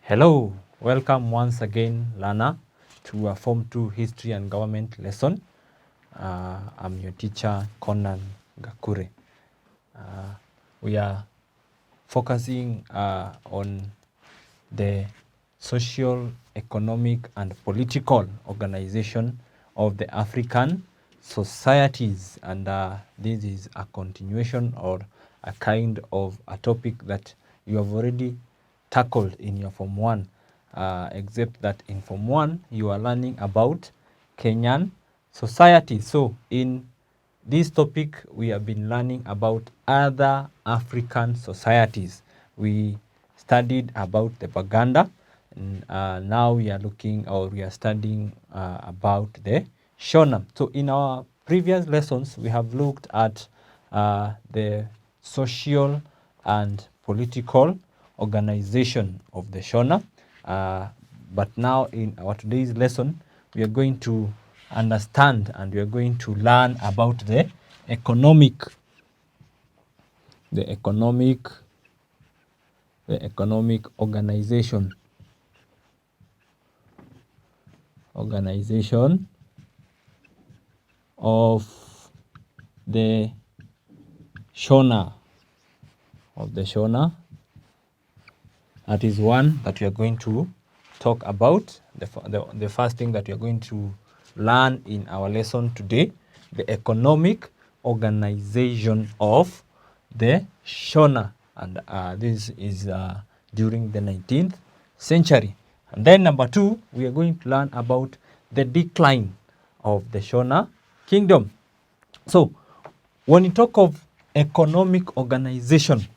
Hello, welcome once again, learner, to a Form 2 History and Government lesson. I'm your teacher, Conan Gakure. We are focusing on the social, economic, and political organization of the African societies. And this is a continuation or a kind of a topic that you have already tackled in your Form 1, except that in Form 1, you are learning about Kenyan society. So in this topic, we have been learning about other African societies. We studied about the Baganda. And, now we are studying about the Shona. So in our previous lessons, we have looked at the social and political organization of the Shona. But now in our today's lesson, we are going to understand and we are going to learn about the economic organization of the Shona. That is one that we are going to talk about. The first thing that we are going to learn in our lesson today, the economic organization of the Shona. And this is during the 19th century. And then number 2, we are going to learn about the decline of the Shona kingdom. So when you talk of economic organization,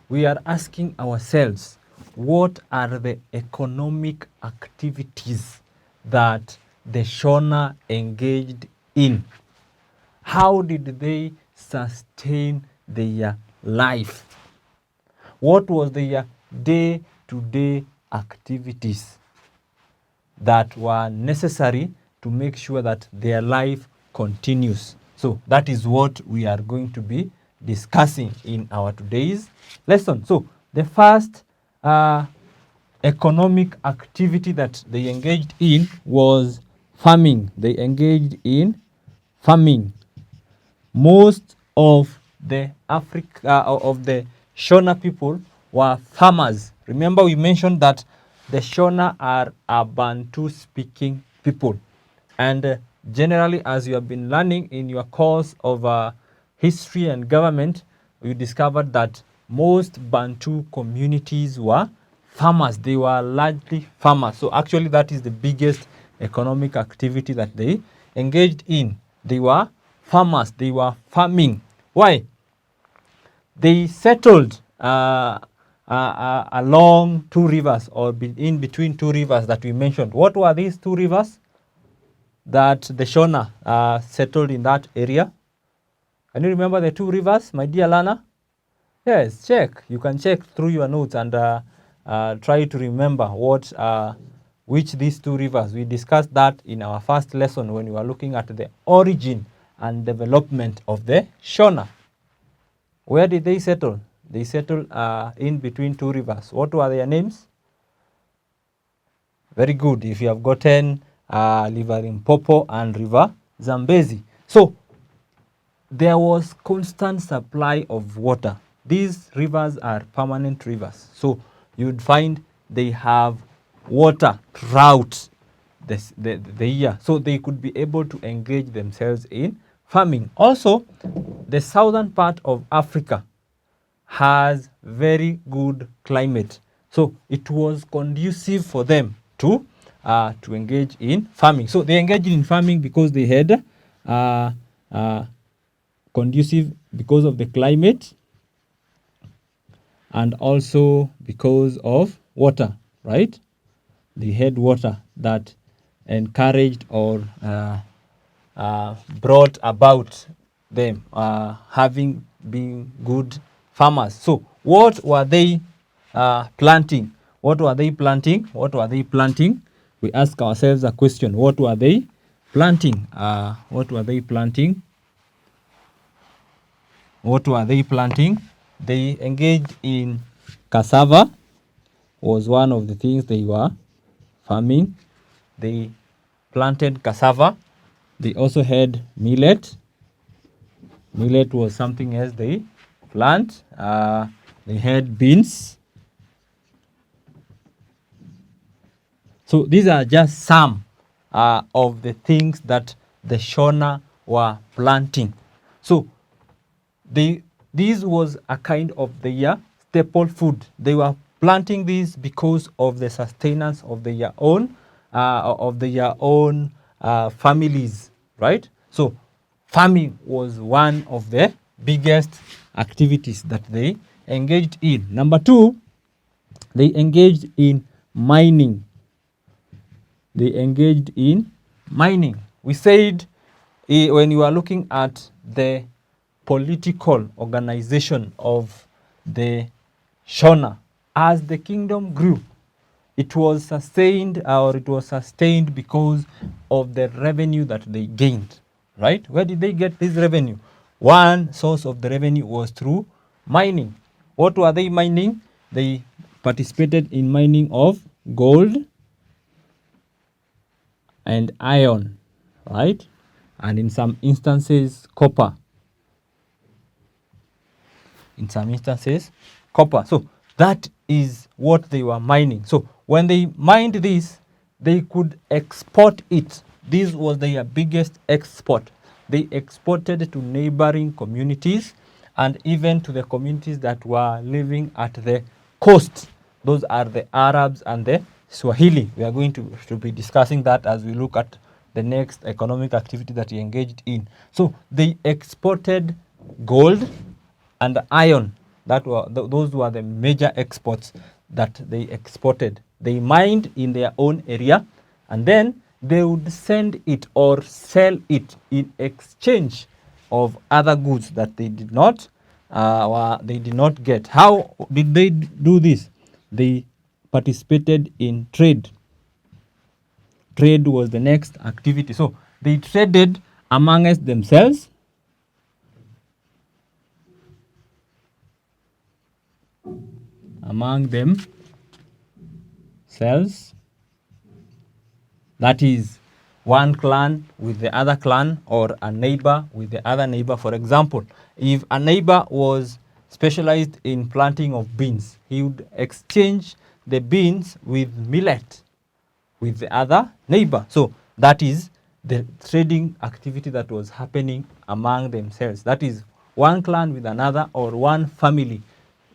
we are asking ourselves, what are the economic activities that the Shona engaged in? How did they sustain their life? What was their day-to-day activities that were necessary to make sure that their life continues? So that is what we are going to be discussing in our today's lesson. So the first economic activity that they engaged in was farming. They engaged in farming. Most of the Shona people were farmers. Remember, we mentioned that the Shona are a Bantu-speaking people, and generally, as you have been learning in your course of history and government, you discovered that most Bantu communities were farmers. They were largely farmers. So actually, that is the biggest economic activity that they engaged in. They were farmers. They were farming. Why? They settled along two rivers, or in between two rivers that we mentioned. What were these two rivers that the Shona settled in that area? Can you remember the two rivers, my dear learner? Yes, check. You can check through your notes and try to remember which these two rivers. We discussed that in our first lesson when we were looking at the origin and development of the Shona. Where did they settle? They settled in between two rivers. What were their names? Very good. If you have gotten River Limpopo and River Zambezi. So there was constant supply of water. These rivers are permanent rivers. So you'd find they have water throughout the year. So they could be able to engage themselves in farming. Also, the southern part of Africa has very good climate. So it was conducive for them to engage in farming. So they engaged in farming because they had conducive because of the climate and also because of water, right? They had water that encouraged or brought about them having been good farmers. So what were they planting? What were they planting? We ask ourselves a question. What were they planting? What were they planting? They engaged in cassava, was one of the things they were farming. They planted cassava. They also had millet. Millet was something else they plant. They had beans. So these are just some of the things that the Shona were planting. So this was a kind of their staple food. They were planting this because of the sustenance of their own families, right? So farming was one of the biggest activities that they engaged in. Number two, they engaged in mining. They engaged in mining. We said when you are looking at the political organization of the Shona, as the kingdom grew, it was sustained because of the revenue that they gained, right? Where did they get this revenue? One source of the revenue was through mining. What were they mining? They participated in mining of gold and iron, right? And in some instances, copper. In some instances, copper. So that is what they were mining. So when they mined this, they could export it. This was their biggest export. They exported to neighboring communities and even to the communities that were living at the coast. Those are the Arabs and the Swahili. We are going to be discussing that as we look at the next economic activity that he engaged in. So they exported gold and iron. Those were the major exports that they exported. They mined in their own area, and then they would send it or sell it in exchange of other goods that they did not get. How did they do this? They participated in trade. Trade was the next activity. So they traded amongst themselves. Among themselves. That is one clan with the other clan or a neighbor with the other neighbor. For example, if a neighbor was specialized in planting of beans, he would exchange the beans with millet with the other neighbor. So that is the trading activity that was happening among themselves. That is one clan with another or one family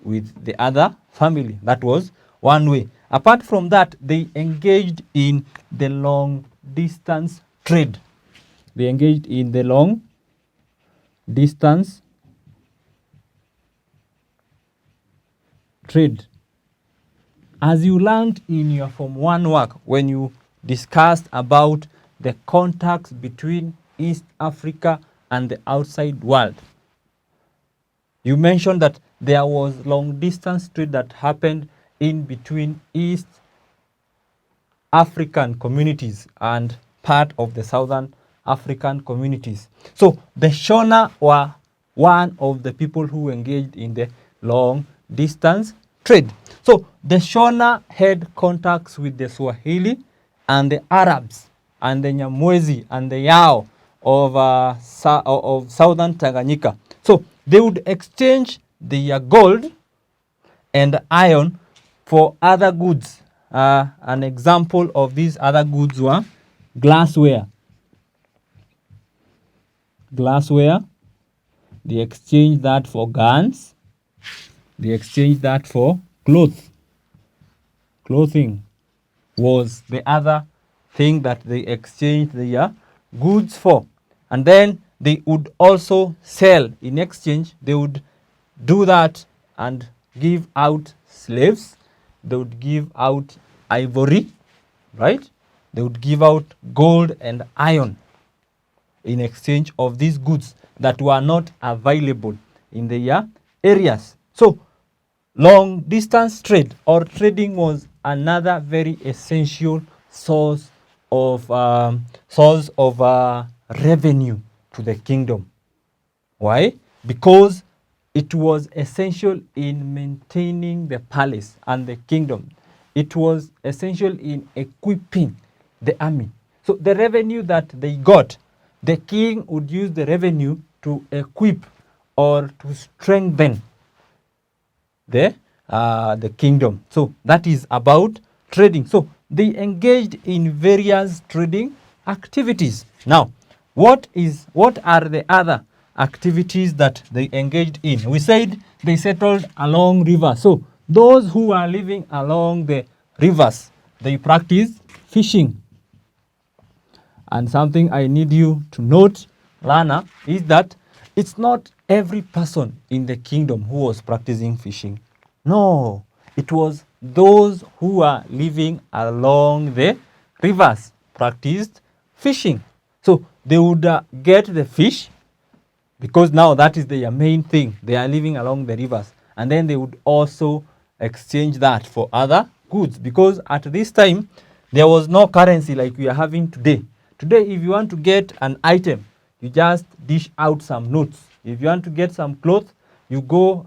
with the other family. That was one way. Apart from that, they engaged in the long distance trade. They engaged in the long distance trade. As you learned in your Form 1 work, when you discussed about the contacts between East Africa and the outside world, you mentioned that there was long distance trade that happened in between East African communities and part of the Southern African communities. So the Shona were one of the people who engaged in the long distance trade. So the Shona had contacts with the Swahili and the Arabs and the Nyamwezi and the Yao of southern Tanganyika. So they would exchange their gold and iron for other goods. An example of these other goods were glassware. Glassware, they exchanged that for guns. They exchanged that for clothes. Clothing was the other thing that they exchanged their goods for. And then they would also sell in exchange. They would do that and give out slaves. They would give out ivory, right? They would give out gold and iron in exchange of these goods that were not available in their areas. So long distance trade or trading was another very essential source of revenue to the kingdom. Why? Because it was essential in maintaining the palace and the kingdom. It was essential in equipping the army. So the revenue that they got, the king would use the revenue to equip or to strengthen the kingdom. So that is about trading. So they engaged in various trading activities. Now, what are the other activities that they engaged in? We said they settled along rivers. So those who are living along the rivers, they practice fishing. And something I need you to note, Lana, is that it's not every person in the kingdom who was practicing fishing. No, it was those who are living along the rivers practiced fishing. So they would get the fish, because now that is their main thing. They are living along the rivers. And then they would also exchange that for other goods, because at this time there was no currency like we are having today. Today, if you want to get an item, you just dish out some notes. If you want to get some clothes, you go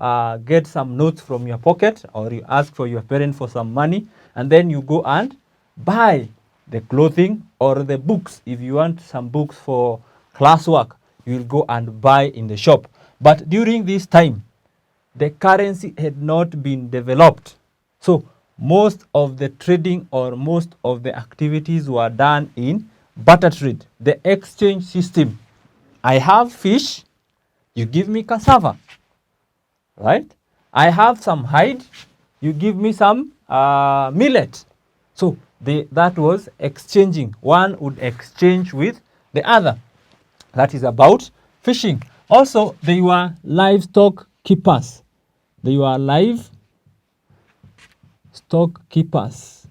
get some notes from your pocket, or you ask for your parent for some money, and then you go and buy the clothing or the books. If you want some books for classwork, you will go and buy in the shop. But during this time, the currency had not been developed. So most of the trading or most of the activities were done in barter trade, the exchange system. I have fish, you give me cassava, right? I have some hide, you give me some millet. So that was exchanging. One would exchange with the other. That is about fishing. Also, they were livestock keepers. They were livestock keepers.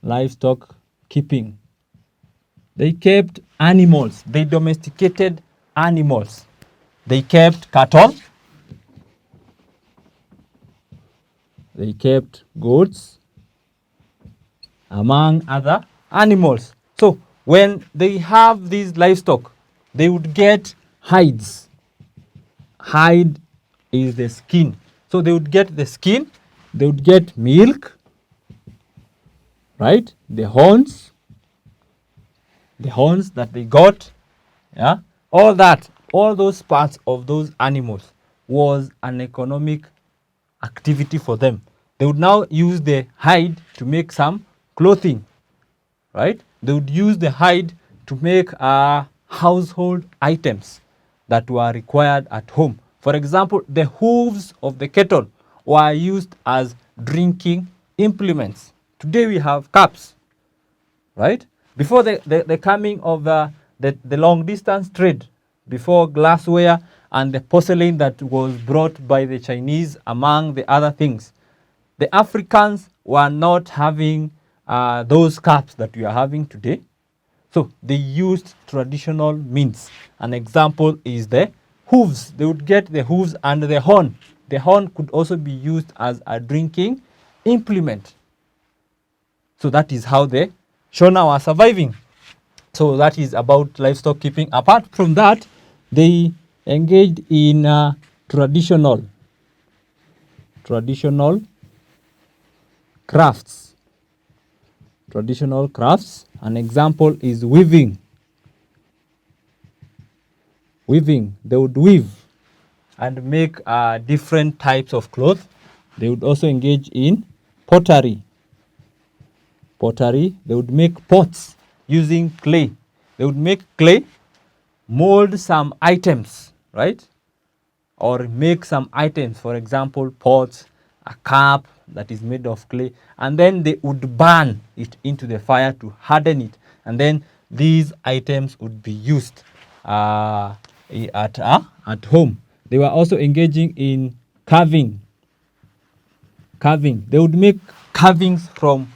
Livestock keeping. They kept animals. They domesticated animals. They kept cattle. They kept goats, among other animals. So when they have these livestock, they would get hides. Hide is the skin. So they would get the skin, they would get milk, right? The horns that they got, yeah, all that, all those parts of those animals was an economic activity for them. They would now use the hide to make some clothing, right? They would use the hide to make household items that were required at home. For example, the hooves of the cattle were used as drinking implements. Today we have cups, right? Before the coming of the long distance trade, before glassware and the porcelain that was brought by the Chinese, among the other things, the Africans were not having those cups that we are having today. So they used traditional means. An example is the hooves. They would get the hooves and the horn. The horn could also be used as a drinking implement. So that is how the Shona were surviving. So that is about livestock keeping. Apart from that, they engaged in traditional crafts. Traditional crafts. An example is weaving. Weaving. They would weave and make different types of cloth. They would also engage in pottery. Pottery. They would make pots using clay. They would make clay, mold some items, right? Or make some items, for example, pots, a cup that is made of clay, and then they would burn it into the fire to harden it, and then these items would be used at home. They were also engaging in carving. They would make carvings from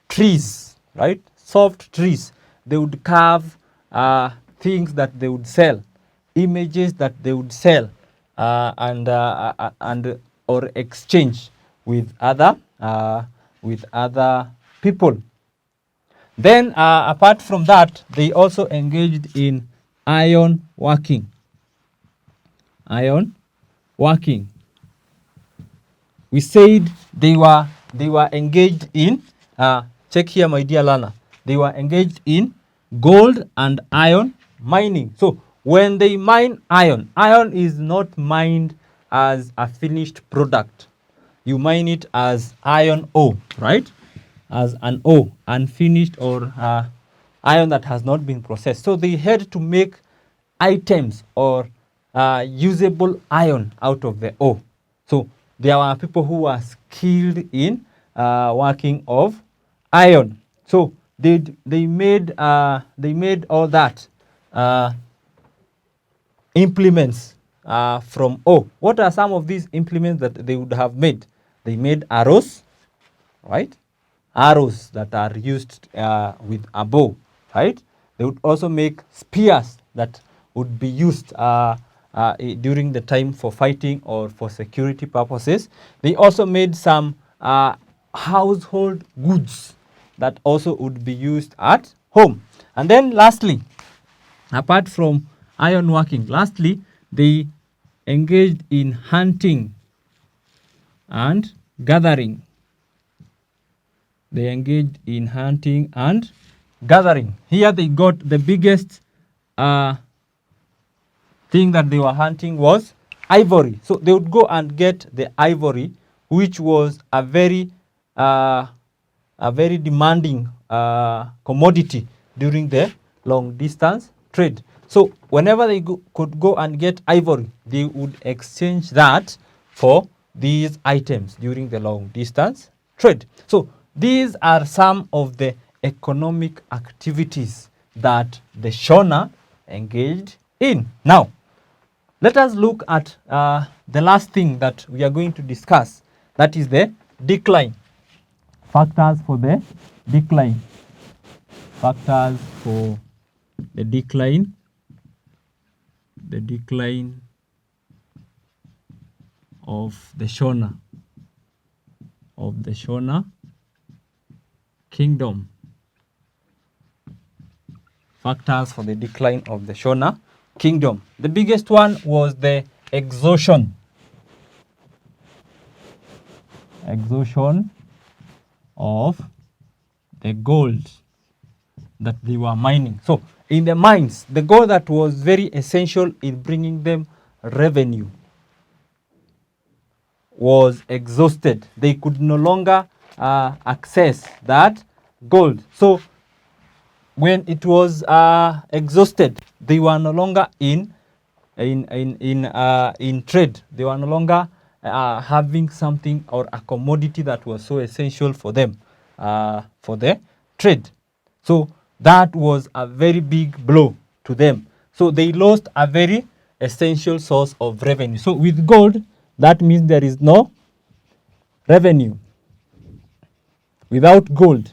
trees, right? Soft trees. They would carve things that they would sell, images that they would sell, and or exchange with other people. Then, apart from that, they also engaged in iron working. iron working. We said they were engaged in, check here my dear learner, they were engaged in gold and iron mining. So when they mine iron, iron is not mined as a finished product. You mine it as iron ore, right? As an ore, unfinished, or iron that has not been processed. So they had to make items or usable iron out of the ore. So there were people who were skilled in working of iron. So they made all that implements from ore. What are some of these implements that they would have made? They made arrows, right? Arrows that are used with a bow, right? They would also make spears that would be used during the time for fighting or for security purposes. They also made some household goods that also would be used at home. And then lastly, apart from iron working, lastly, they engaged in hunting and gathering. They engaged in hunting and gathering. Here they got the biggest thing that they were hunting was ivory. So they would go and get the ivory, which was a very demanding commodity during the long distance trade. So whenever they could go and get ivory, they would exchange that for these items during the long distance trade. So these are some of the economic activities that the Shona engaged in. Now, let us look at the last thing that we are going to discuss, that is the decline. Factors for the decline. Factors for the decline. The decline of the Shona. Of the Shona kingdom. Factors for the decline of the Shona kingdom. The biggest one was the exhaustion. Exhaustion of the gold that they were mining. So in the mines, the gold that was very essential in bringing them revenue was exhausted. They could no longer access that gold. So when it was exhausted, they were no longer in trade. They were no longer having something or a commodity that was so essential for them for the trade. So that was a very big blow to them. So they lost a very essential source of revenue. So with gold, that means there is no revenue. Without gold,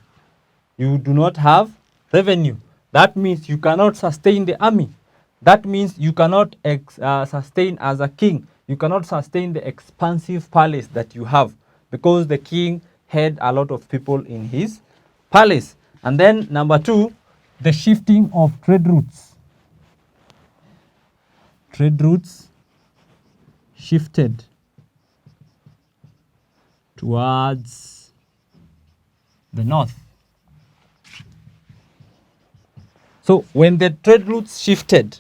you do not have revenue. That means you cannot sustain the army. That means you cannot sustain as a king. You cannot sustain the expansive palace that you have, because the king had a lot of people in his palace. And then number two, the shifting of trade routes. Trade routes shifted towards the north. So when the trade routes shifted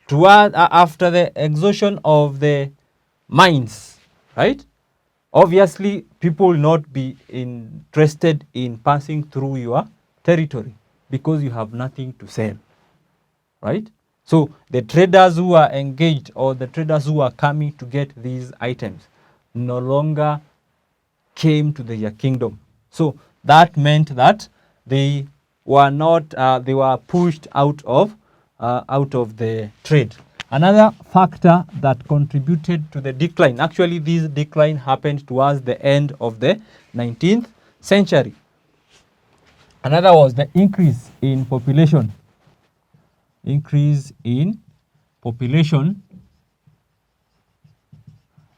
toward after the exhaustion of the mines, right? Obviously, people will not be interested in passing through your territory because you have nothing to sell, right? So the traders who are engaged, or the traders who are coming to get these items, no longer came to their kingdom. So that meant that they were not, they were pushed out of the trade. Another factor that contributed to the decline, actually this decline happened towards the end of the 19th century. Another was the increase in population. Increase in population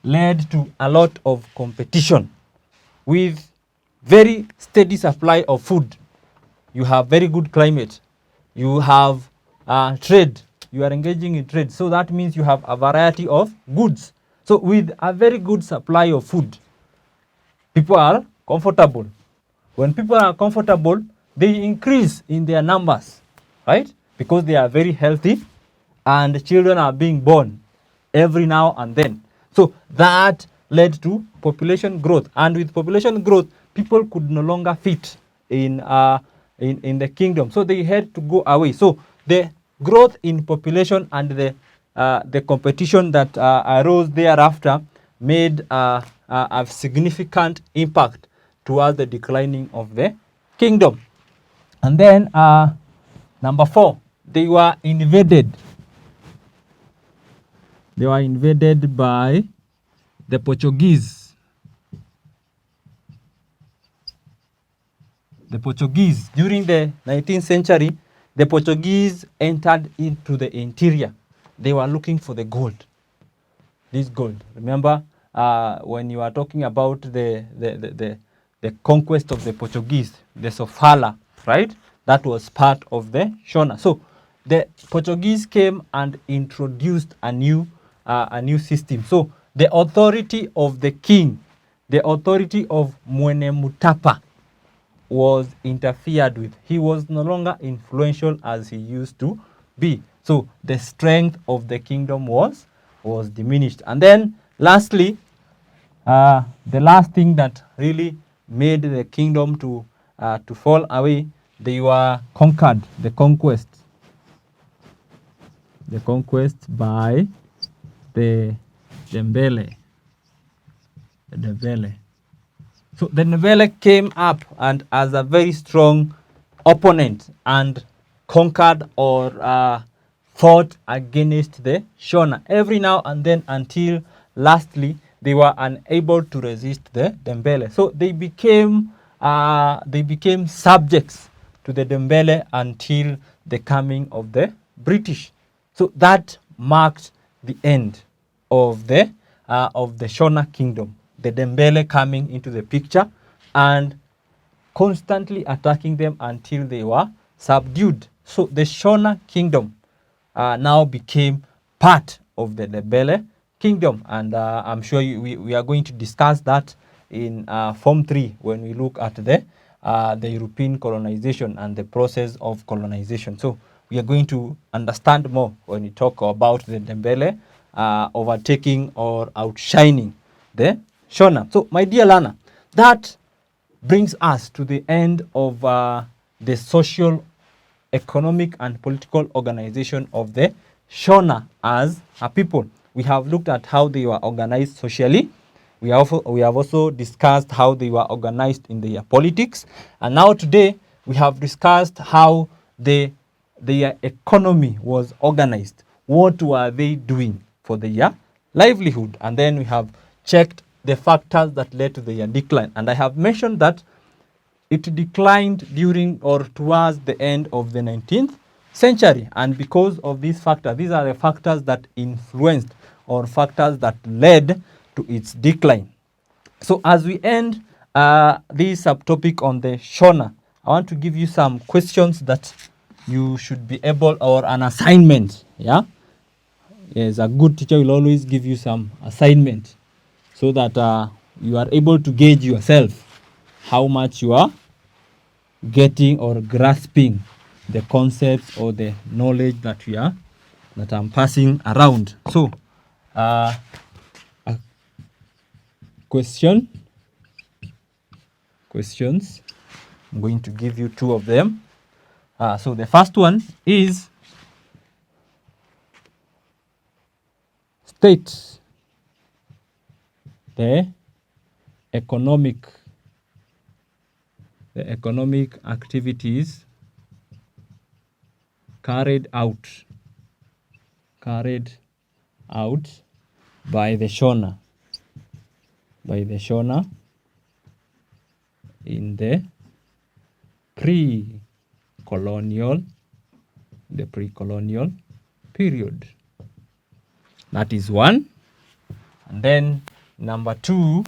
led to a lot of competition. With very steady supply of food, you have very good climate, you have trade, you are engaging in trade. So that means you have a variety of goods. So with a very good supply of food, people are comfortable. When people are comfortable, they increase in their numbers, right? Because they are very healthy and children are being born every now and then. So that led to population growth. And with population growth, people could no longer fit in the kingdom. So they had to go away. So the growth in population and the competition that arose thereafter made a significant impact towards the declining of the kingdom. And then number 4, they were invaded. They were invaded by the Portuguese. The Portuguese, during the 19th century, the Portuguese entered into the interior. They were looking for the gold. This gold. Remember, when you are talking about the conquest of the Portuguese, the Sofala, right? That was part of the Shona. So the Portuguese came and introduced a new system. So the authority of the king, the authority of Mwene Mutapa was interfered with. He was no longer influential as he used to be. So the strength of the kingdom was diminished. And then lastly, the last thing that really made the kingdom to fall away, they were conquered, the conquest by the Ndebele. So the Ndebele came up and as a very strong opponent and conquered or fought against the Shona every now and then until lastly they were unable to resist the Ndebele. So they became subjects to the Ndebele until the coming of the British. So that marked the end of the Shona kingdom. The Ndebele coming into the picture and constantly attacking them until they were subdued. So the Shona kingdom now became part of the Ndebele kingdom, and I'm sure we are going to discuss that in Form 3 when we look at the European colonization and the process of colonization. So we are going to understand more when we talk about the Ndebele overtaking or outshining the Shona. So my dear Lana, that brings us to the end of the social, economic, and political organization of the Shona as a people. We have looked at how they were organized socially. We have also discussed how they were organized in their politics. And now today, we have discussed how their economy was organized. What were they doing for their livelihood? And then we have checked the factors that led to their decline. And I have mentioned that it declined during or towards the end of the 19th century. And because of these factors, these are the factors that influenced or factors that led to its decline. So as we end this subtopic on the Shona, I want to give you some questions that you should be able, or an assignment. Yeah, yes, a good teacher will always give you some assignment so that you are able to gauge yourself how much you are getting or grasping the concepts or the knowledge that I'm passing around. So a questions. I'm going to give you 2 of them. So the first one is state the economic activities carried out by the Shona in the pre-colonial period. That is one. And then number 2,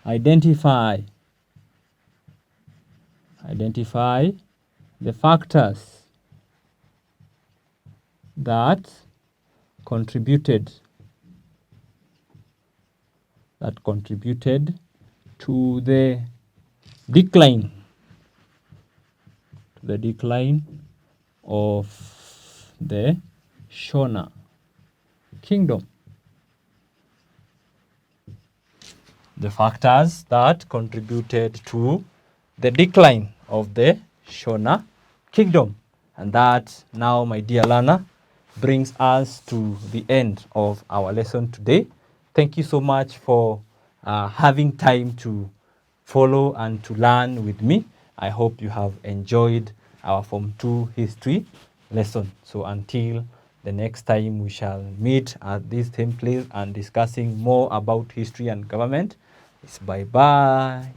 identify the factors that contributed to the decline of the Shona kingdom. The factors that contributed to the decline of the Shona kingdom. And that now, my dear learner, brings us to the end of our lesson today. Thank you so much for having time to follow and to learn with me. I hope you have enjoyed our Form 2 history lesson. So until the next time we shall meet at this same place and discussing more about history and government, it's bye-bye.